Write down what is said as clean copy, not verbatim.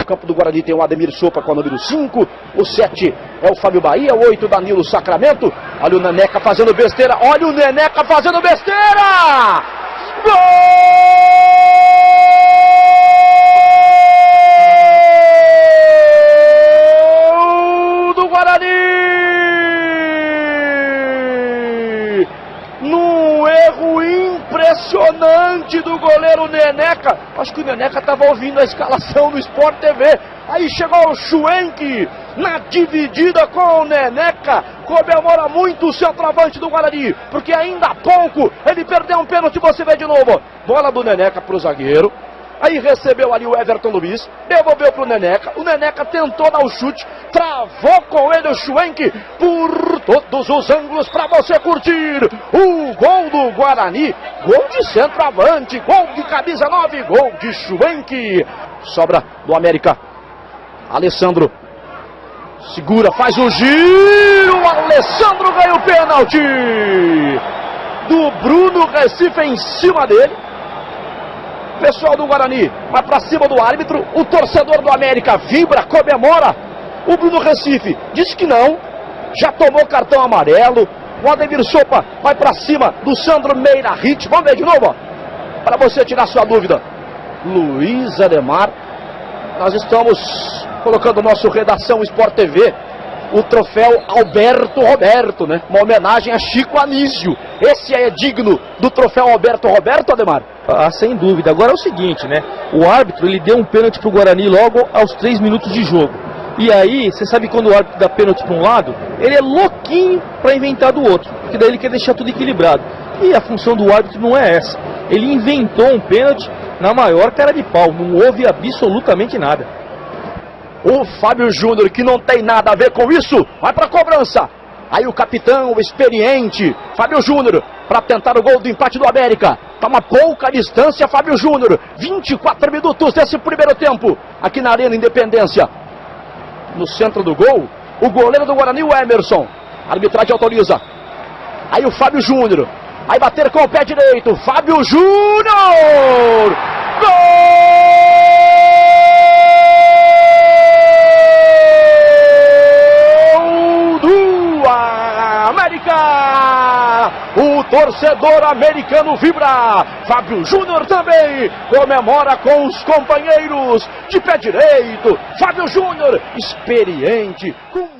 No campo do Guarani tem o Ademir Sopa com o número 5. O 7 é o Fábio Bahia. O 8, Danilo Sacramento. Olha o Neneca fazendo besteira. Olha o Neneca fazendo besteira! Gol do Guarani! Num erro impressionante do goleiro Neneca. Acho que o Neneca estava ouvindo a escalação do Sport TV. Aí chegou o Schwenk na dividida com o Neneca. Comemora muito o centroavante do Guarani, porque ainda há pouco ele perdeu um pênalti. Você vê de novo. Bola do Neneca para o zagueiro. Aí recebeu ali o Everton Luiz, devolveu para o Neneca. O Neneca tentou dar o chute, travou com ele o Schwenk por todos os ângulos para você curtir o gol do Guarani. Gol de centroavante, gol de camisa 9, gol de Schwenk. Sobra do América. Alessandro segura, faz o giro. O Alessandro ganha o pênalti do Bruno Recife em cima dele. O pessoal do Guarani vai para cima do árbitro. O torcedor do América vibra, comemora. O Bruno Recife diz que não, já tomou cartão amarelo. O Ademir Sopa vai para cima do Sandro Meira Hit. Vamos ver de novo, para você tirar sua dúvida. Luiz Ademar. Nós estamos colocando o nosso Redação Sport TV, o troféu Alberto Roberto, né? Uma homenagem a Chico Anísio. Esse é digno do troféu Alberto Roberto, Ademar? Ah, sem dúvida. Agora é o seguinte, né? O árbitro, ele deu um pênalti pro Guarani logo aos 3 minutos de jogo. E aí, você sabe quando o árbitro dá pênalti para um lado, ele é louquinho para inventar do outro, porque daí ele quer deixar tudo equilibrado. E a função do árbitro não é essa. Ele inventou um pênalti na maior cara de pau, não houve absolutamente nada. O Fábio Júnior, que não tem nada a ver com isso, vai para a cobrança. Aí o capitão, o experiente, Fábio Júnior, para tentar o gol do empate do América. Está uma pouca distância, Fábio Júnior. 24 minutos desse primeiro tempo, aqui na Arena Independência. No centro do gol, o goleiro do Guarani, o Emerson. A arbitragem autoriza. Aí o Fábio Júnior vai bater com o pé direito. Fábio Júnior! Gol do América! O torcedor americano vibra. Fábio Júnior também comemora com os companheiros de pé direito. Fábio Júnior, experiente, com